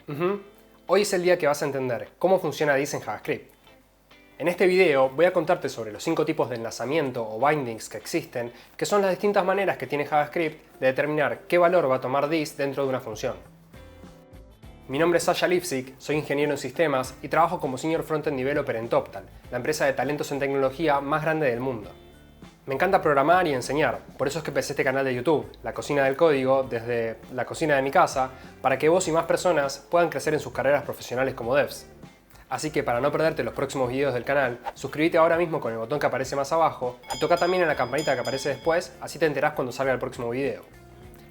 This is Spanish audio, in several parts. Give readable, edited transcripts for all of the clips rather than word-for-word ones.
Ujú. Hoy es el día que vas a entender cómo funciona this en JavaScript. En este video voy a contarte sobre los 5 tipos de enlazamiento o bindings que existen, que son las distintas maneras que tiene JavaScript de determinar qué valor va a tomar this dentro de una función. Mi nombre es Sasha Lipsik, soy ingeniero en sistemas y trabajo como Senior Frontend Developer en TopTal, la empresa de talentos en tecnología más grande del mundo. Me encanta programar y enseñar, por eso es que empecé este canal de YouTube, La Cocina del Código, desde la cocina de mi casa, para que vos y más personas puedan crecer en sus carreras profesionales como devs. Así que para no perderte los próximos videos del canal, suscríbete ahora mismo con el botón que aparece más abajo y toca también en la campanita que aparece después, así te enterás cuando salga el próximo video.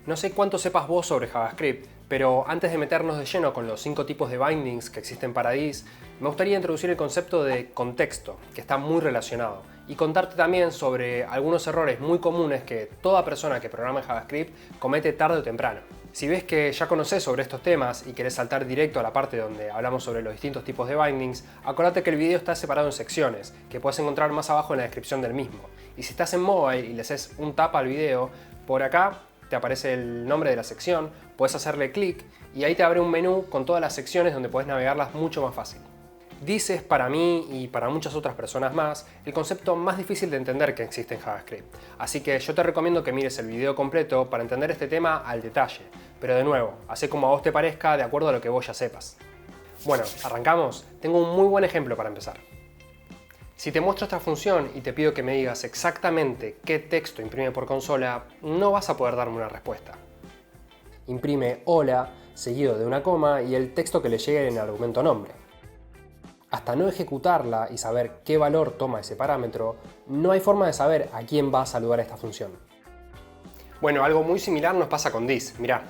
No sé cuánto sepas vos sobre JavaScript, pero antes de meternos de lleno con los 5 tipos de bindings que existen para this, me gustaría introducir el concepto de contexto, que está muy relacionado, y contarte también sobre algunos errores muy comunes que toda persona que programa en JavaScript comete tarde o temprano. Si ves que ya conoces sobre estos temas y querés saltar directo a la parte donde hablamos sobre los distintos tipos de bindings, acordate que el video está separado en secciones, que puedes encontrar más abajo en la descripción del mismo. Y si estás en mobile y le haces un tap al video, por acá te aparece el nombre de la sección, puedes hacerle clic y ahí te abre un menú con todas las secciones donde puedes navegarlas mucho más fácil. This es para mí y para muchas otras personas más el concepto más difícil de entender que existe en JavaScript, así que yo te recomiendo que mires el video completo para entender este tema al detalle, pero de nuevo, hacé como a vos te parezca de acuerdo a lo que vos ya sepas. Bueno, ¿arrancamos? Tengo un muy buen ejemplo para empezar. Si te muestro esta función y te pido que me digas exactamente qué texto imprime por consola, no vas a poder darme una respuesta. Imprime hola, seguido de una coma y el texto que le llegue en el argumento nombre. Hasta no ejecutarla y saber qué valor toma ese parámetro, no hay forma de saber a quién va a saludar esta función. Bueno, algo muy similar nos pasa con this, mirá.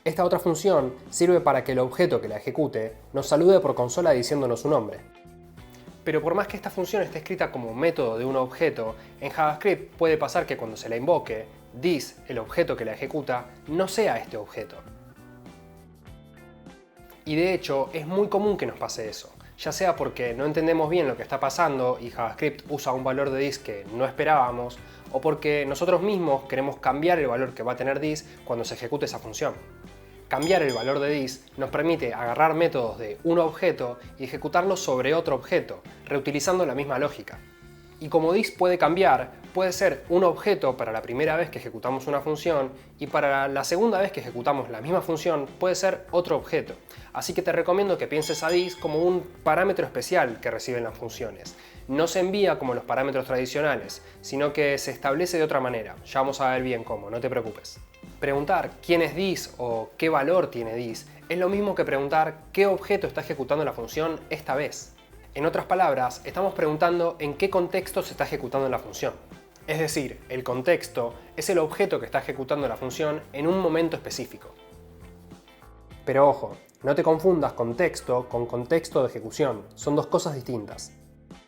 Esta otra función sirve para que el objeto que la ejecute nos salude por consola diciéndonos su nombre. Pero por más que esta función esté escrita como método de un objeto, en JavaScript puede pasar que cuando se la invoque, this, el objeto que la ejecuta, no sea este objeto. Y de hecho, es muy común que nos pase eso, ya sea porque no entendemos bien lo que está pasando y JavaScript usa un valor de this que no esperábamos, o porque nosotros mismos queremos cambiar el valor que va a tener this cuando se ejecute esa función. Cambiar el valor de this nos permite agarrar métodos de un objeto y ejecutarlos sobre otro objeto, reutilizando la misma lógica. Y como this puede cambiar, puede ser un objeto para la primera vez que ejecutamos una función y para la segunda vez que ejecutamos la misma función puede ser otro objeto. Así que te recomiendo que pienses a this como un parámetro especial que reciben las funciones. No se envía como los parámetros tradicionales, sino que se establece de otra manera. Ya vamos a ver bien cómo, no te preocupes. Preguntar quién es this o qué valor tiene this es lo mismo que preguntar qué objeto está ejecutando la función esta vez. En otras palabras, estamos preguntando en qué contexto se está ejecutando la función. Es decir, el contexto es el objeto que está ejecutando la función en un momento específico. Pero ojo, no te confundas contexto con contexto de ejecución, son dos cosas distintas.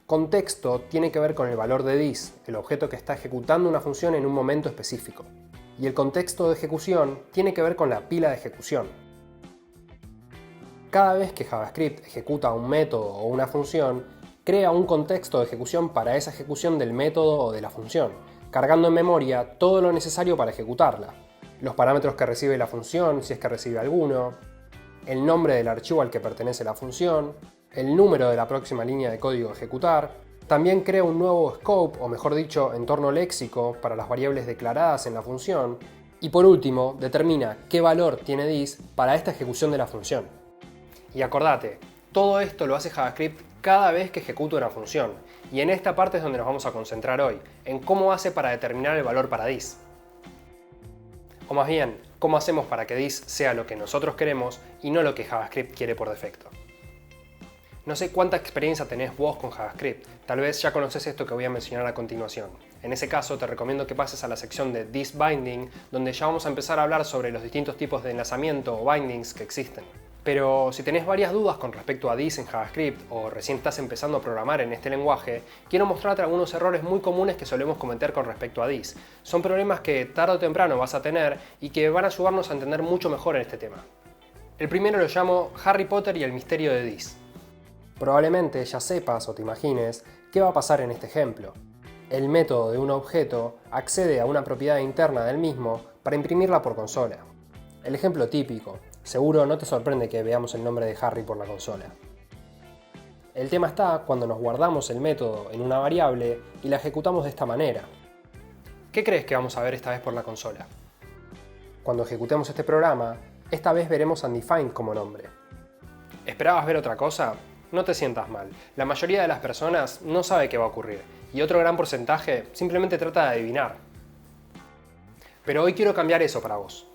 Contexto tiene que ver con el valor de this, el objeto que está ejecutando una función en un momento específico. Y el contexto de ejecución tiene que ver con la pila de ejecución. Cada vez que JavaScript ejecuta un método o una función, crea un contexto de ejecución para esa ejecución del método o de la función, cargando en memoria todo lo necesario para ejecutarla. Los parámetros que recibe la función, si es que recibe alguno, el nombre del archivo al que pertenece la función, el número de la próxima línea de código a ejecutar. También crea un nuevo scope, o mejor dicho, entorno léxico para las variables declaradas en la función. Y por último, determina qué valor tiene this para esta ejecución de la función. Y acordate, todo esto lo hace JavaScript cada vez que ejecuta una función. Y en esta parte es donde nos vamos a concentrar hoy, en cómo hace para determinar el valor para this. O más bien, cómo hacemos para que this sea lo que nosotros queremos y no lo que JavaScript quiere por defecto. No sé cuánta experiencia tenés vos con JavaScript, tal vez ya conoces esto que voy a mencionar a continuación. En ese caso te recomiendo que pases a la sección de This Binding, donde ya vamos a empezar a hablar sobre los distintos tipos de enlazamiento o bindings que existen. Pero si tenés varias dudas con respecto a this en JavaScript o recién estás empezando a programar en este lenguaje, quiero mostrarte algunos errores muy comunes que solemos cometer con respecto a this. Son problemas que tarde o temprano vas a tener y que van a ayudarnos a entender mucho mejor en este tema. El primero lo llamo Harry Potter y el misterio de this. Probablemente ya sepas o te imagines qué va a pasar en este ejemplo. El método de un objeto accede a una propiedad interna del mismo para imprimirla por consola. El ejemplo típico: Seguro no te sorprende que veamos el nombre de Harry por la consola. El tema está cuando nos guardamos el método en una variable y la ejecutamos de esta manera. ¿Qué crees que vamos a ver esta vez por la consola? Cuando ejecutemos este programa, esta vez veremos undefined como nombre. ¿Esperabas ver otra cosa? No te sientas mal. La mayoría de las personas no sabe qué va a ocurrir, y otro gran porcentaje simplemente trata de adivinar. Pero hoy quiero cambiar eso para vos.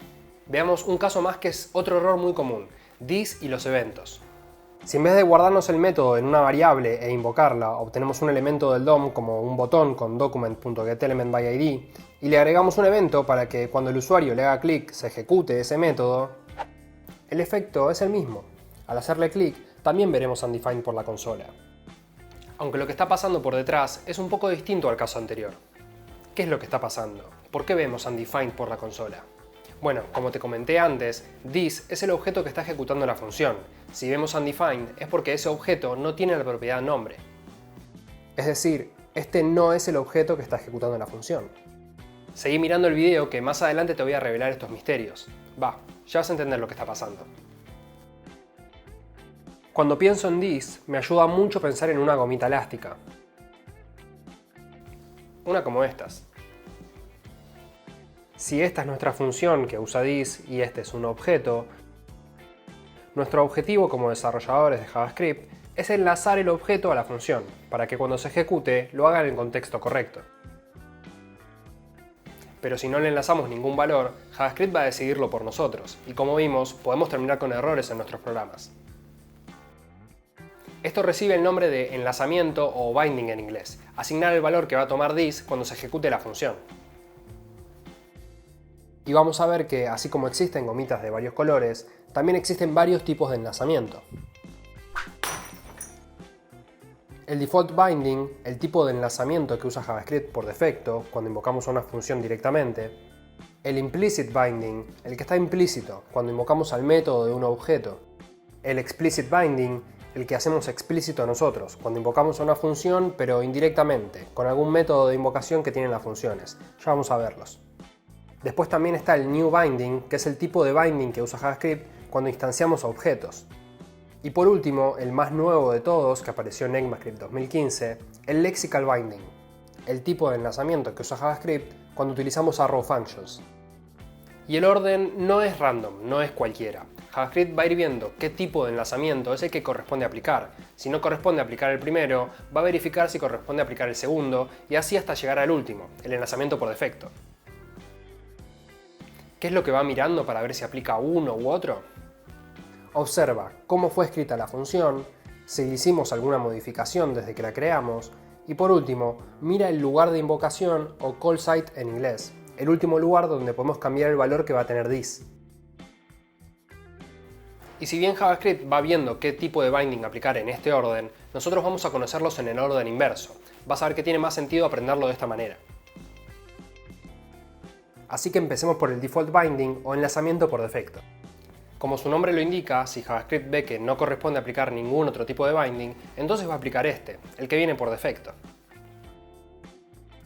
Veamos un caso más que es otro error muy común, this y los eventos. Si en vez de guardarnos el método en una variable e invocarla, obtenemos un elemento del DOM como un botón con document.getElementById y le agregamos un evento para que cuando el usuario le haga clic se ejecute ese método, el efecto es el mismo. Al hacerle clic, también veremos undefined por la consola. Aunque lo que está pasando por detrás es un poco distinto al caso anterior. ¿Qué es lo que está pasando? ¿Por qué vemos undefined por la consola? Bueno, como te comenté antes, this es el objeto que está ejecutando la función. Si vemos undefined es porque ese objeto no tiene la propiedad nombre. Es decir, este no es el objeto que está ejecutando la función. Seguí mirando el video que más adelante te voy a revelar estos misterios. Ya vas a entender lo que está pasando. Cuando pienso en this, me ayuda mucho pensar en una gomita elástica. Una como estas. Si esta es nuestra función que usa this y este es un objeto, nuestro objetivo como desarrolladores de JavaScript es enlazar el objeto a la función, para que cuando se ejecute lo haga en el contexto correcto. Pero si no le enlazamos ningún valor, JavaScript va a decidirlo por nosotros, y como vimos, podemos terminar con errores en nuestros programas. Esto recibe el nombre de enlazamiento o binding en inglés, asignar el valor que va a tomar this cuando se ejecute la función. Y vamos a ver que, así como existen gomitas de varios colores, también existen varios tipos de enlazamiento. El default binding, el tipo de enlazamiento que usa JavaScript por defecto cuando invocamos a una función directamente. El implicit binding, el que está implícito cuando invocamos al método de un objeto. El explicit binding, el que hacemos explícito nosotros cuando invocamos a una función pero indirectamente, con algún método de invocación que tienen las funciones. Ya vamos a verlos. Después también está el new binding, que es el tipo de binding que usa JavaScript cuando instanciamos objetos. Y por último, el más nuevo de todos, que apareció en ECMAScript 2015, el lexical binding, el tipo de enlazamiento que usa JavaScript cuando utilizamos arrow functions. Y el orden no es random, no es cualquiera. JavaScript va a ir viendo qué tipo de enlazamiento es el que corresponde aplicar. Si no corresponde aplicar el primero, va a verificar si corresponde aplicar el segundo, y así hasta llegar al último, el enlazamiento por defecto. ¿Qué es lo que va mirando para ver si aplica uno u otro? Observa cómo fue escrita la función, si hicimos alguna modificación desde que la creamos, y por último, mira el lugar de invocación o call site en inglés, el último lugar donde podemos cambiar el valor que va a tener this. Y si bien JavaScript va viendo qué tipo de binding aplicar en este orden, nosotros vamos a conocerlos en el orden inverso. Vas a ver que tiene más sentido aprenderlo de esta manera. Así que empecemos por el default binding o enlazamiento por defecto. Como su nombre lo indica, si JavaScript ve que no corresponde aplicar ningún otro tipo de binding, entonces va a aplicar este, el que viene por defecto.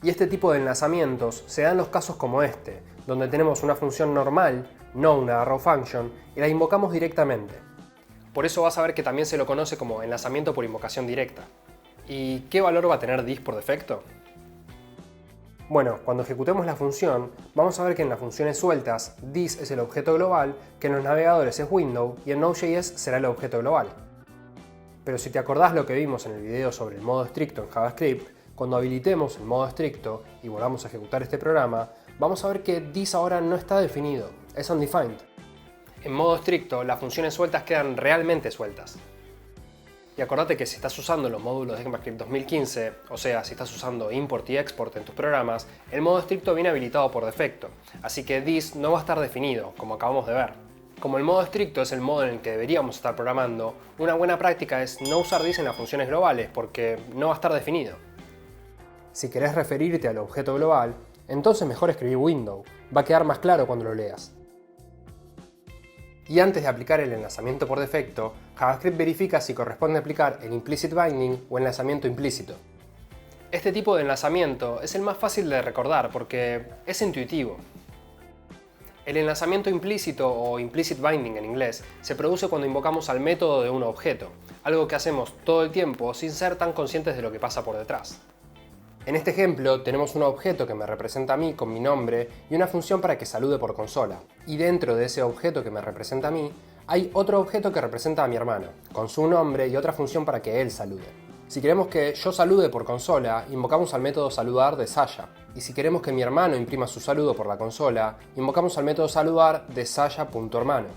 Y este tipo de enlazamientos se da en los casos como este, donde tenemos una función normal, no una arrow function, y la invocamos directamente. Por eso vas a ver que también se lo conoce como enlazamiento por invocación directa. ¿Y qué valor va a tener this por defecto? Bueno, cuando ejecutemos la función, vamos a ver que en las funciones sueltas, this es el objeto global, que en los navegadores es window y en Node.js será el objeto global. Pero si te acordás lo que vimos en el video sobre el modo estricto en JavaScript, cuando habilitemos el modo estricto y volvamos a ejecutar este programa, vamos a ver que this ahora no está definido, es undefined. En modo estricto, las funciones sueltas quedan realmente sueltas. Y acordate que si estás usando los módulos de ECMAScript 2015, o sea, si estás usando import y export en tus programas, el modo estricto viene habilitado por defecto, así que this no va a estar definido, como acabamos de ver. Como el modo estricto es el modo en el que deberíamos estar programando, una buena práctica es no usar this en las funciones globales, porque no va a estar definido. Si querés referirte al objeto global, entonces mejor escribir window, va a quedar más claro cuando lo leas. Y antes de aplicar el enlazamiento por defecto, JavaScript verifica si corresponde aplicar el implicit binding o enlazamiento implícito. Este tipo de enlazamiento es el más fácil de recordar porque es intuitivo. El enlazamiento implícito o implicit binding en inglés se produce cuando invocamos al método de un objeto, algo que hacemos todo el tiempo sin ser tan conscientes de lo que pasa por detrás. En este ejemplo tenemos un objeto que me representa a mí con mi nombre y una función para que salude por consola. Y dentro de ese objeto que me representa a mí, hay otro objeto que representa a mi hermano, con su nombre y otra función para que él salude. Si queremos que yo salude por consola, invocamos al método saludar de Sasha. Y si queremos que mi hermano imprima su saludo por la consola, invocamos al método saludar de Sasha.hermano.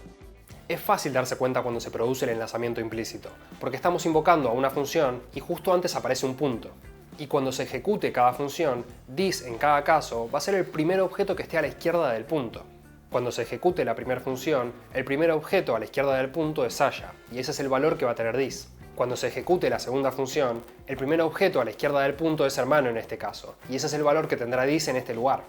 Es fácil darse cuenta cuando se produce el enlazamiento implícito, porque estamos invocando a una función y justo antes aparece un punto. Y cuando se ejecute cada función, this en cada caso va a ser el primer objeto que esté a la izquierda del punto. Cuando se ejecute la primera función, el primer objeto a la izquierda del punto es Sasha, y ese es el valor que va a tener this. Cuando se ejecute la segunda función, el primer objeto a la izquierda del punto es hermano en este caso, y ese es el valor que tendrá this en este lugar.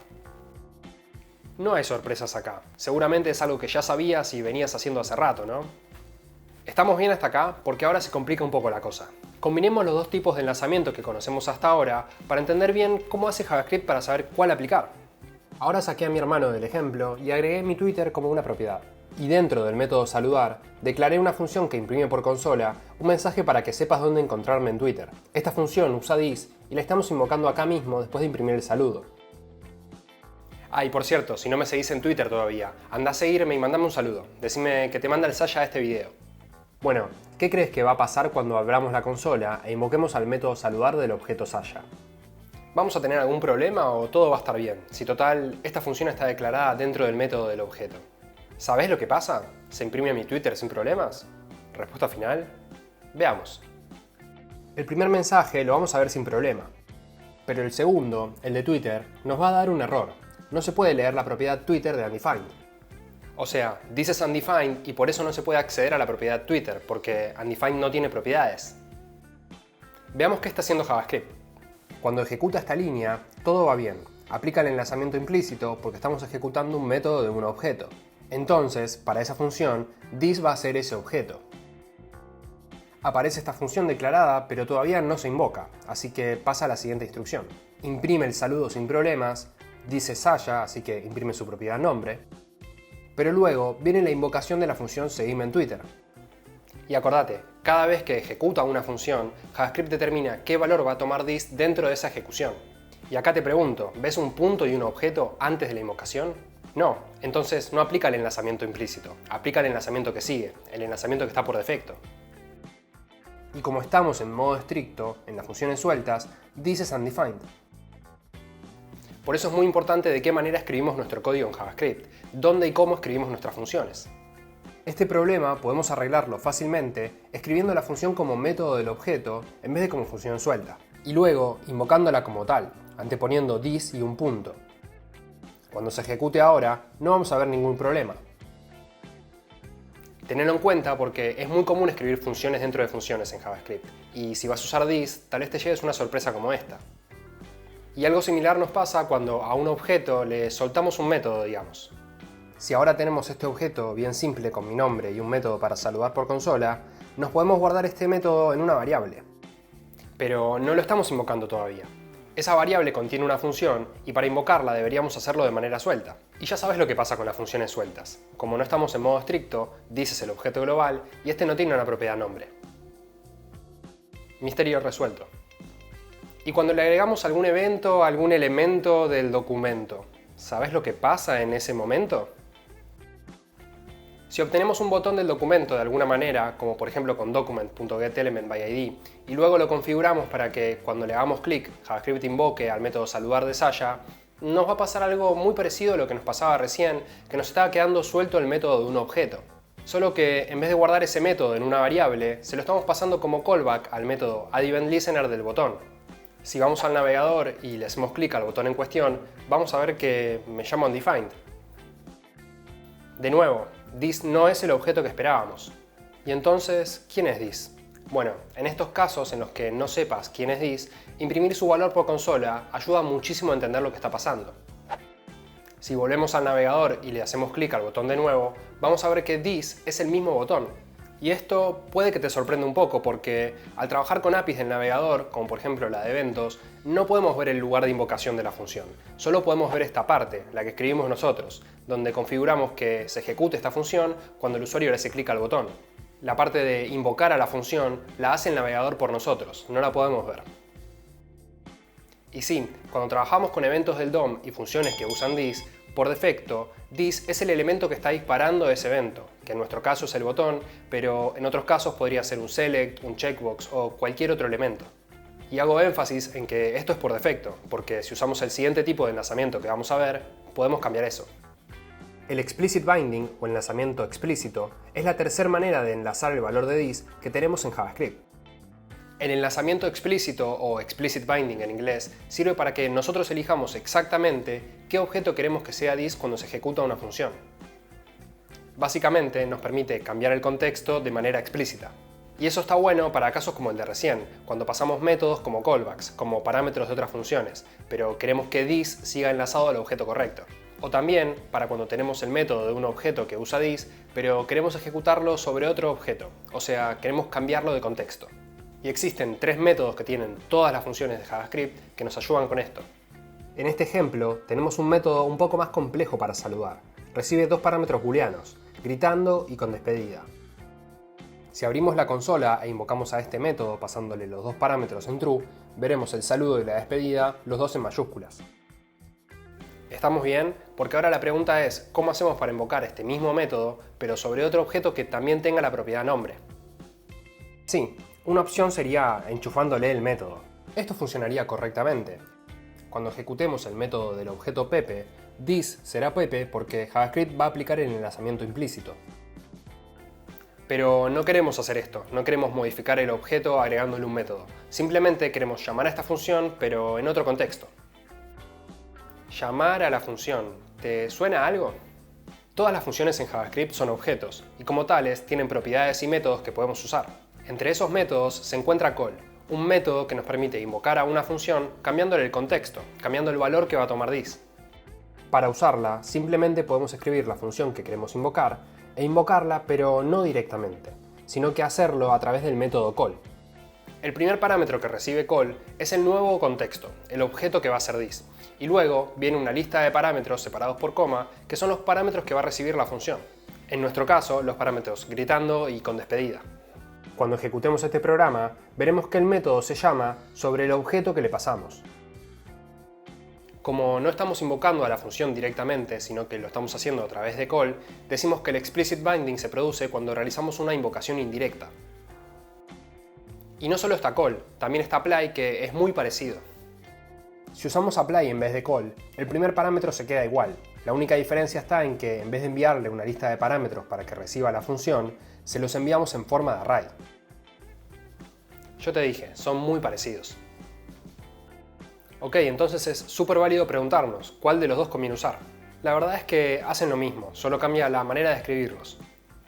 No hay sorpresas acá, seguramente es algo que ya sabías y venías haciendo hace rato, ¿no? Estamos bien hasta acá porque ahora se complica un poco la cosa. Combinemos los dos tipos de enlazamiento que conocemos hasta ahora para entender bien cómo hace JavaScript para saber cuál aplicar. Ahora saqué a mi hermano del ejemplo y agregué mi Twitter como una propiedad. Y dentro del método saludar, declaré una función que imprime por consola un mensaje para que sepas dónde encontrarme en Twitter. Esta función usa this y la estamos invocando acá mismo después de imprimir el saludo. Ah, y por cierto, si no me seguís en Twitter todavía, anda a seguirme y mandame un saludo. Decime que te manda el Sasha a este video. Bueno, ¿qué crees que va a pasar cuando abramos la consola e invoquemos al método saludar del objeto Sasha? ¿Vamos a tener algún problema o todo va a estar bien? Si total, esta función está declarada dentro del método del objeto. ¿Sabés lo que pasa? ¿Se imprime a mi Twitter sin problemas? ¿Respuesta final? Veamos. El primer mensaje lo vamos a ver sin problema. Pero el segundo, el de Twitter, nos va a dar un error. No se puede leer la propiedad Twitter de undefined. O sea, this es undefined y por eso no se puede acceder a la propiedad Twitter, porque undefined no tiene propiedades. Veamos qué está haciendo JavaScript. Cuando ejecuta esta línea, todo va bien. Aplica el enlazamiento implícito porque estamos ejecutando un método de un objeto. Entonces, para esa función, this va a ser ese objeto. Aparece esta función declarada, pero todavía no se invoca, así que pasa a la siguiente instrucción. Imprime el saludo sin problemas, dice Sasha, así que imprime su propiedad nombre. Pero luego viene la invocación de la función seguime en Twitter. Y acordate, cada vez que ejecuta una función, JavaScript determina qué valor va a tomar this dentro de esa ejecución. Y acá te pregunto, ¿ves un punto y un objeto antes de la invocación? No, entonces no aplica el enlazamiento implícito, aplica el enlazamiento que sigue, el enlazamiento que está por defecto. Y como estamos en modo estricto, en las funciones sueltas, this es undefined. Por eso es muy importante de qué manera escribimos nuestro código en JavaScript, dónde y cómo escribimos nuestras funciones. Este problema podemos arreglarlo fácilmente escribiendo la función como método del objeto en vez de como función suelta, y luego invocándola como tal, anteponiendo this y un punto. Cuando se ejecute ahora, no vamos a ver ningún problema. Tenedlo en cuenta porque es muy común escribir funciones dentro de funciones en JavaScript, y si vas a usar this, tal vez te lleves una sorpresa como esta. Y algo similar nos pasa cuando a un objeto le soltamos un método, digamos. Si ahora tenemos este objeto bien simple con mi nombre y un método para saludar por consola, nos podemos guardar este método en una variable. Pero no lo estamos invocando todavía. Esa variable contiene una función y para invocarla deberíamos hacerlo de manera suelta. Y ya sabes lo que pasa con las funciones sueltas. Como no estamos en modo estricto, this es el objeto global y este no tiene una propiedad nombre. Misterio resuelto. Y cuando le agregamos algún evento, algún elemento del documento, ¿sabes lo que pasa en ese momento? Si obtenemos un botón del documento de alguna manera, como por ejemplo con document.getElementById, y luego lo configuramos para que cuando le hagamos clic, JavaScript invoque al método saludar de Sasha, nos va a pasar algo muy parecido a lo que nos pasaba recién, que nos estaba quedando suelto el método de un objeto. Solo que en vez de guardar ese método en una variable, se lo estamos pasando como callback al método addEventListener del botón. Si vamos al navegador y le hacemos clic al botón en cuestión, vamos a ver que me llama undefined. De nuevo, this no es el objeto que esperábamos. Y entonces, ¿quién es this? Bueno, en estos casos en los que no sepas quién es this, imprimir su valor por consola ayuda muchísimo a entender lo que está pasando. Si volvemos al navegador y le hacemos clic al botón de nuevo, vamos a ver que this es el mismo botón. Y esto puede que te sorprenda un poco porque al trabajar con APIs del navegador, como por ejemplo la de eventos, no podemos ver el lugar de invocación de la función. Solo podemos ver esta parte, la que escribimos nosotros, donde configuramos que se ejecute esta función cuando el usuario le hace clic al botón. La parte de invocar a la función la hace el navegador por nosotros, no la podemos ver. Y sí, cuando trabajamos con eventos del DOM y funciones que usan this, por defecto, this es el elemento que está disparando ese evento, que en nuestro caso es el botón, pero en otros casos podría ser un select, un checkbox o cualquier otro elemento. Y hago énfasis en que esto es por defecto, porque si usamos el siguiente tipo de enlazamiento que vamos a ver, podemos cambiar eso. El explicit binding o enlazamiento explícito es la tercera manera de enlazar el valor de this que tenemos en JavaScript. El enlazamiento explícito o explicit binding en inglés sirve para que nosotros elijamos exactamente qué objeto queremos que sea this cuando se ejecuta una función. Básicamente nos permite cambiar el contexto de manera explícita. Y eso está bueno para casos como el de recién, cuando pasamos métodos como callbacks, como parámetros de otras funciones, pero queremos que this siga enlazado al objeto correcto. O también para cuando tenemos el método de un objeto que usa this, pero queremos ejecutarlo sobre otro objeto, o sea, queremos cambiarlo de contexto. Y existen tres métodos que tienen todas las funciones de JavaScript que nos ayudan con esto. En este ejemplo tenemos un método un poco más complejo para saludar. Recibe dos parámetros booleanos, gritando y con despedida. Si abrimos la consola e invocamos a este método pasándole los dos parámetros en true, veremos el saludo y la despedida, los dos en mayúsculas. ¿Estamos bien? Porque ahora la pregunta es, ¿cómo hacemos para invocar este mismo método, pero sobre otro objeto que también tenga la propiedad nombre? Sí, una opción sería enchufándole el método. Esto funcionaría correctamente. Cuando ejecutemos el método del objeto Pepe, this será Pepe porque JavaScript va a aplicar el enlazamiento implícito. Pero no queremos hacer esto, no queremos modificar el objeto agregándole un método. Simplemente queremos llamar a esta función, pero en otro contexto. Llamar a la función, ¿te suena algo? Todas las funciones en JavaScript son objetos, y como tales tienen propiedades y métodos que podemos usar. Entre esos métodos se encuentra call, un método que nos permite invocar a una función cambiándole el contexto, cambiando el valor que va a tomar this. Para usarla, simplemente podemos escribir la función que queremos invocar e invocarla, pero no directamente, sino que hacerlo a través del método call. El primer parámetro que recibe call es el nuevo contexto, el objeto que va a ser this, y luego viene una lista de parámetros separados por coma, que son los parámetros que va a recibir la función. En nuestro caso, los parámetros gritando y con despedida. Cuando ejecutemos este programa, veremos que el método se llama sobre el objeto que le pasamos. Como no estamos invocando a la función directamente, sino que lo estamos haciendo a través de call, decimos que el explicit binding se produce cuando realizamos una invocación indirecta. Y no solo está call, también está apply, que es muy parecido. Si usamos apply en vez de call, el primer parámetro se queda igual. La única diferencia está en que en vez de enviarle una lista de parámetros para que reciba la función, se los enviamos en forma de array. Yo te dije, son muy parecidos. Ok, entonces es súper válido preguntarnos, ¿cuál de los dos conviene usar? La verdad es que hacen lo mismo, solo cambia la manera de escribirlos.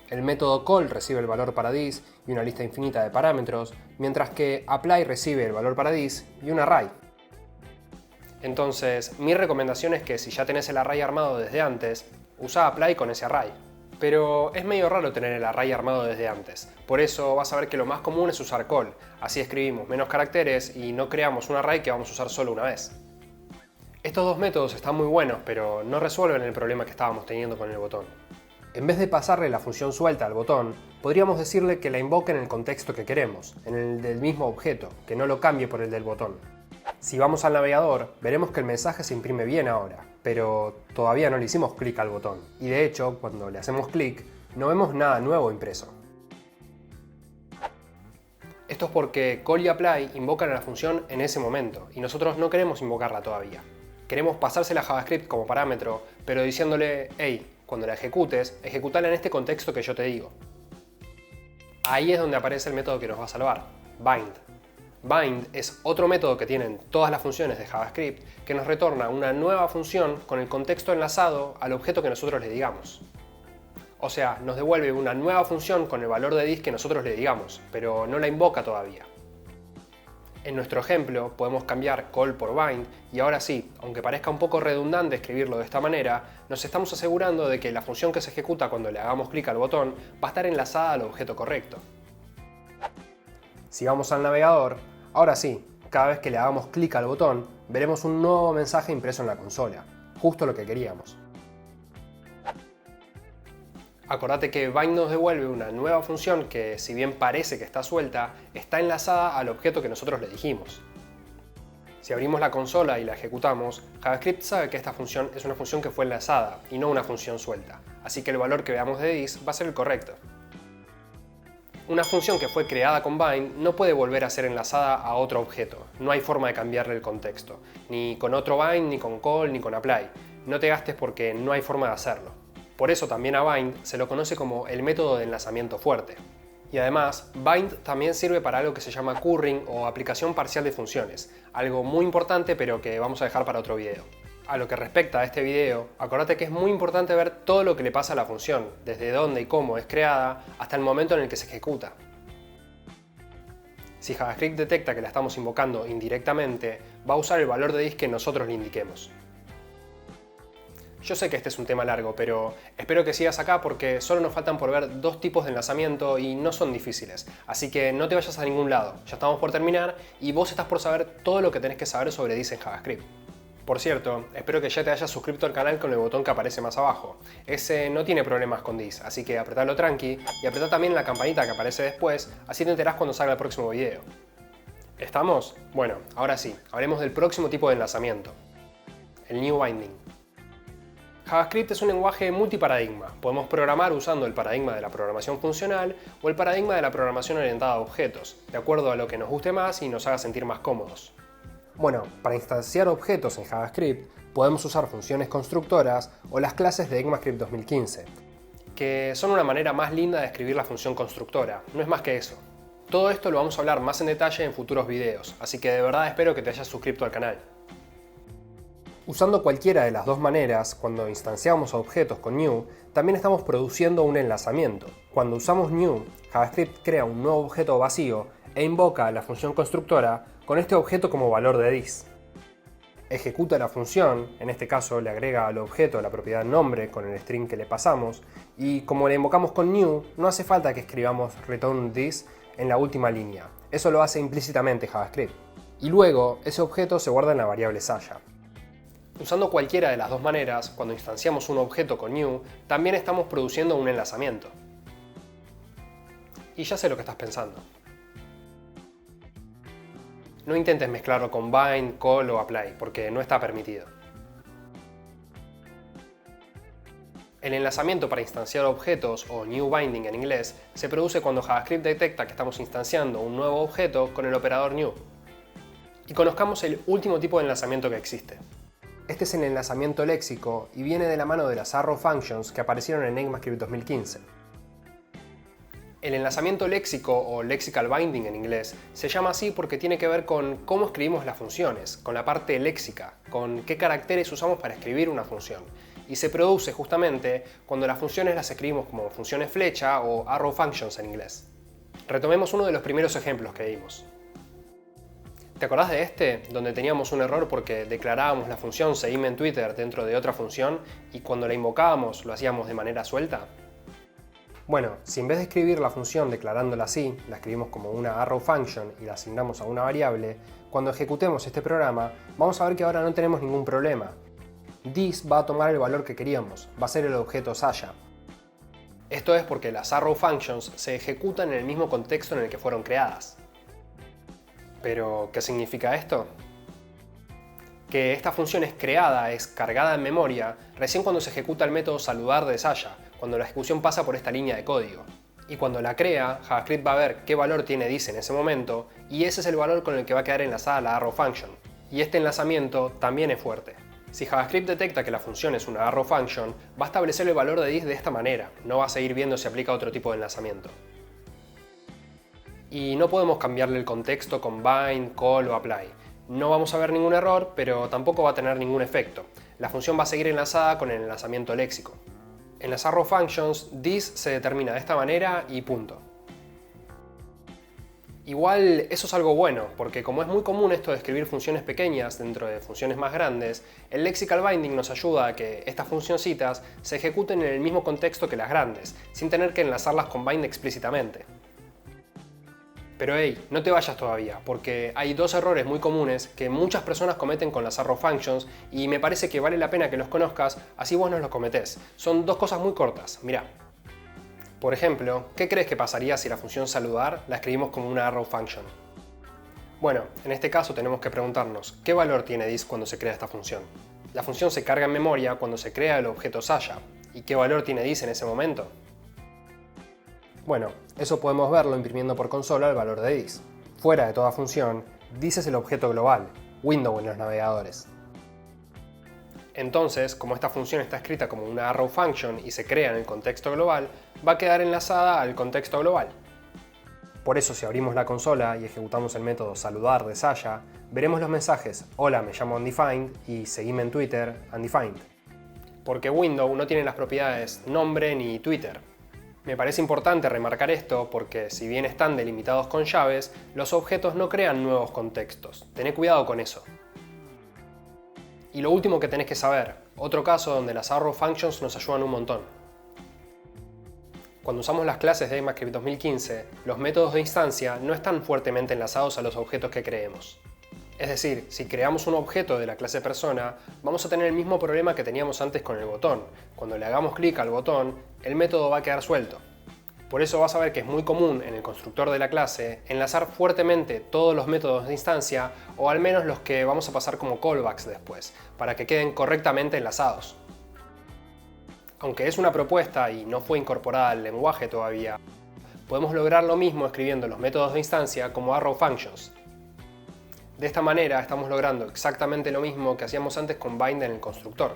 El método call recibe el valor para this y una lista infinita de parámetros, mientras que apply recibe el valor para this y un array. Entonces, mi recomendación es que si ya tenés el array armado desde antes, usa apply con ese array. Pero es medio raro tener el array armado desde antes, por eso vas a ver que lo más común es usar call, así escribimos menos caracteres y no creamos un array que vamos a usar solo una vez. Estos dos métodos están muy buenos, pero no resuelven el problema que estábamos teniendo con el botón. En vez de pasarle la función suelta al botón, podríamos decirle que la invoque en el contexto que queremos, en el del mismo objeto, que no lo cambie por el del botón. Si vamos al navegador, veremos que el mensaje se imprime bien ahora, pero todavía no le hicimos clic al botón, y de hecho, cuando le hacemos clic, no vemos nada nuevo impreso. Esto es porque call y apply invocan a la función en ese momento, y nosotros no queremos invocarla todavía. Queremos pasársela a JavaScript como parámetro, pero diciéndole, hey, cuando la ejecutes, ejecutala en este contexto que yo te digo. Ahí es donde aparece el método que nos va a salvar, bind. Bind es otro método que tienen todas las funciones de JavaScript que nos retorna una nueva función con el contexto enlazado al objeto que nosotros le digamos. O sea, nos devuelve una nueva función con el valor de this que nosotros le digamos, pero no la invoca todavía. En nuestro ejemplo podemos cambiar call por bind y ahora sí, aunque parezca un poco redundante escribirlo de esta manera, nos estamos asegurando de que la función que se ejecuta cuando le hagamos clic al botón va a estar enlazada al objeto correcto. Si vamos al navegador, ahora sí, cada vez que le hagamos clic al botón, veremos un nuevo mensaje impreso en la consola, justo lo que queríamos. Acordate que bind nos devuelve una nueva función que, si bien parece que está suelta, está enlazada al objeto que nosotros le dijimos. Si abrimos la consola y la ejecutamos, JavaScript sabe que esta función es una función que fue enlazada y no una función suelta, así que el valor que veamos de this va a ser el correcto. Una función que fue creada con bind no puede volver a ser enlazada a otro objeto, no hay forma de cambiarle el contexto, ni con otro bind, ni con call, ni con apply. No te gastes porque no hay forma de hacerlo. Por eso también a bind se lo conoce como el método de enlazamiento fuerte. Y además, bind también sirve para algo que se llama currying o aplicación parcial de funciones, algo muy importante pero que vamos a dejar para otro video. A lo que respecta a este video, acordate que es muy importante ver todo lo que le pasa a la función, desde dónde y cómo es creada hasta el momento en el que se ejecuta. Si JavaScript detecta que la estamos invocando indirectamente, va a usar el valor de this que nosotros le indiquemos. Yo sé que este es un tema largo, pero espero que sigas acá porque solo nos faltan por ver dos tipos de enlazamiento y no son difíciles. Así que no te vayas a ningún lado, ya estamos por terminar y vos estás por saber todo lo que tenés que saber sobre this en JavaScript. Por cierto, espero que ya te hayas suscrito al canal con el botón que aparece más abajo. Ese no tiene problemas con this, así que apretalo tranqui y apretá también la campanita que aparece después, así te enterás cuando salga el próximo video. ¿Estamos? Bueno, ahora sí, hablemos del próximo tipo de enlazamiento, el New Binding. JavaScript es un lenguaje multiparadigma. Podemos programar usando el paradigma de la programación funcional o el paradigma de la programación orientada a objetos, de acuerdo a lo que nos guste más y nos haga sentir más cómodos. Bueno, para instanciar objetos en JavaScript podemos usar funciones constructoras o las clases de ECMAScript 2015, que son una manera más linda de escribir la función constructora, no es más que eso. Todo esto lo vamos a hablar más en detalle en futuros videos, así que de verdad espero que te hayas suscrito al canal. Usando cualquiera de las dos maneras, cuando instanciamos objetos con new, también estamos produciendo un enlazamiento. Cuando usamos new, JavaScript crea un nuevo objeto vacío e invoca la función constructora con este objeto como valor de this. Ejecuta la función, en este caso le agrega al objeto la propiedad nombre con el string que le pasamos, y como la invocamos con new, no hace falta que escribamos return this en la última línea. Eso lo hace implícitamente JavaScript. Y luego, ese objeto se guarda en la variable Saya. Usando cualquiera de las dos maneras, cuando instanciamos un objeto con new, también estamos produciendo un enlazamiento. Y ya sé lo que estás pensando. No intentes mezclarlo con bind, call o apply, porque no está permitido. El enlazamiento para instanciar objetos, o new binding en inglés, se produce cuando JavaScript detecta que estamos instanciando un nuevo objeto con el operador new. Y conozcamos el último tipo de enlazamiento que existe. Este es el enlazamiento léxico y viene de la mano de las arrow functions que aparecieron en ECMAScript 2015. El enlazamiento léxico o lexical binding en inglés se llama así porque tiene que ver con cómo escribimos las funciones, con la parte léxica, con qué caracteres usamos para escribir una función. Y se produce justamente cuando las funciones las escribimos como funciones flecha o arrow functions en inglés. Retomemos uno de los primeros ejemplos que vimos. ¿Te acordás de este? Donde teníamos un error porque declarábamos la función seguime en Twitter dentro de otra función y cuando la invocábamos lo hacíamos de manera suelta. Bueno, si en vez de escribir la función declarándola así, la escribimos como una arrow function y la asignamos a una variable, cuando ejecutemos este programa vamos a ver que ahora no tenemos ningún problema. This va a tomar el valor que queríamos, va a ser el objeto Saya. Esto es porque las arrow functions se ejecutan en el mismo contexto en el que fueron creadas. ¿Pero qué significa esto? Que esta función es creada, es cargada en memoria, recién cuando se ejecuta el método saludar de Saya, cuando la ejecución pasa por esta línea de código. Y cuando la crea, JavaScript va a ver qué valor tiene this en ese momento, y ese es el valor con el que va a quedar enlazada la arrow function. Y este enlazamiento también es fuerte. Si JavaScript detecta que la función es una arrow function, va a establecer el valor de this de esta manera, no va a seguir viendo si aplica otro tipo de enlazamiento. Y no podemos cambiarle el contexto con bind, call o apply. No vamos a ver ningún error, pero tampoco va a tener ningún efecto. La función va a seguir enlazada con el enlazamiento léxico. En las arrow functions, this se determina de esta manera y punto. Igual eso es algo bueno, porque como es muy común esto de escribir funciones pequeñas dentro de funciones más grandes, el lexical binding nos ayuda a que estas funcioncitas se ejecuten en el mismo contexto que las grandes, sin tener que enlazarlas con bind explícitamente. Pero hey, no te vayas todavía, porque hay dos errores muy comunes que muchas personas cometen con las arrow functions y me parece que vale la pena que los conozcas, así vos no los cometés. Son dos cosas muy cortas, mirá. Por ejemplo, ¿qué crees que pasaría si la función saludar la escribimos como una arrow function? Bueno, en este caso tenemos que preguntarnos, ¿qué valor tiene this cuando se crea esta función? La función se carga en memoria cuando se crea el objeto Saya. ¿Y qué valor tiene this en ese momento? Bueno, eso podemos verlo imprimiendo por consola el valor de this. Fuera de toda función, this es el objeto global, window en los navegadores. Entonces, como esta función está escrita como una arrow function y se crea en el contexto global, va a quedar enlazada al contexto global. Por eso, si abrimos la consola y ejecutamos el método saludar de Saya, veremos los mensajes hola, me llamo undefined y seguime en Twitter undefined. Porque window no tiene las propiedades nombre ni Twitter. Me parece importante remarcar esto porque si bien están delimitados con llaves, los objetos no crean nuevos contextos. Tené cuidado con eso. Y lo último que tenés que saber, otro caso donde las arrow functions nos ayudan un montón. Cuando usamos las clases de ECMAScript 2015, los métodos de instancia no están fuertemente enlazados a los objetos que creemos. Es decir, si creamos un objeto de la clase persona, vamos a tener el mismo problema que teníamos antes con el botón. Cuando le hagamos clic al botón, el método va a quedar suelto. Por eso vas a ver que es muy común en el constructor de la clase enlazar fuertemente todos los métodos de instancia, o al menos los que vamos a pasar como callbacks después, para que queden correctamente enlazados. Aunque es una propuesta y no fue incorporada al lenguaje todavía, podemos lograr lo mismo escribiendo los métodos de instancia como arrow functions. De esta manera estamos logrando exactamente lo mismo que hacíamos antes con bind en el constructor.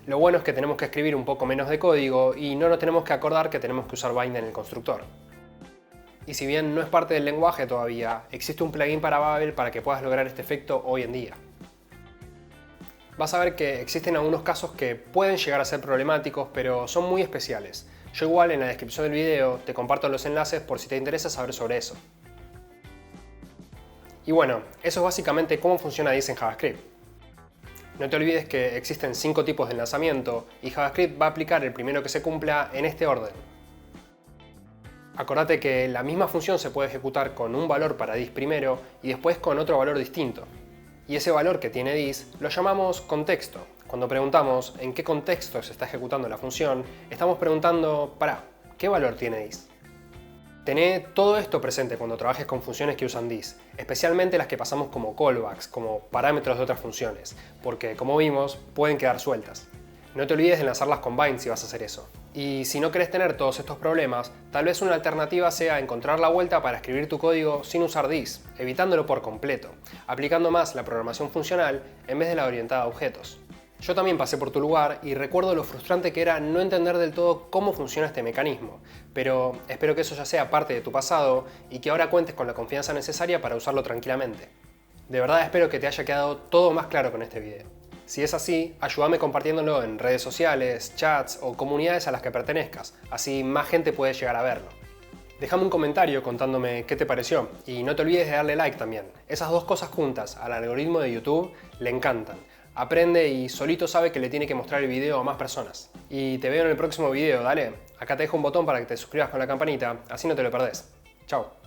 Lo bueno es que tenemos que escribir un poco menos de código y no nos tenemos que acordar que tenemos que usar bind en el constructor. Y si bien no es parte del lenguaje todavía, existe un plugin para Babel para que puedas lograr este efecto hoy en día. Vas a ver que existen algunos casos que pueden llegar a ser problemáticos, pero son muy especiales. Yo igual en la descripción del video te comparto los enlaces por si te interesa saber sobre eso. Y bueno, eso es básicamente cómo funciona this en JavaScript. No te olvides que existen 5 tipos de enlazamiento y JavaScript va a aplicar el primero que se cumpla en este orden. Acordate que la misma función se puede ejecutar con un valor para this primero y después con otro valor distinto. Y ese valor que tiene this lo llamamos contexto. Cuando preguntamos en qué contexto se está ejecutando la función, estamos preguntando, ¿qué valor tiene this? Tené todo esto presente cuando trabajes con funciones que usan this, especialmente las que pasamos como callbacks, como parámetros de otras funciones, porque como vimos, pueden quedar sueltas. No te olvides de enlazarlas con bind si vas a hacer eso. Y si no querés tener todos estos problemas, tal vez una alternativa sea encontrar la vuelta para escribir tu código sin usar this, evitándolo por completo, aplicando más la programación funcional en vez de la orientada a objetos. Yo también pasé por tu lugar y recuerdo lo frustrante que era no entender del todo cómo funciona este mecanismo, pero espero que eso ya sea parte de tu pasado y que ahora cuentes con la confianza necesaria para usarlo tranquilamente. De verdad espero que te haya quedado todo más claro con este video. Si es así, ayúdame compartiéndolo en redes sociales, chats o comunidades a las que pertenezcas, así más gente puede llegar a verlo. Déjame un comentario contándome qué te pareció y no te olvides de darle like también. Esas dos cosas juntas al algoritmo de YouTube le encantan. Aprende y solito sabe que le tiene que mostrar el video a más personas. Y te veo en el próximo video, dale. Acá te dejo un botón para que te suscribas con la campanita, así no te lo perdés. Chao.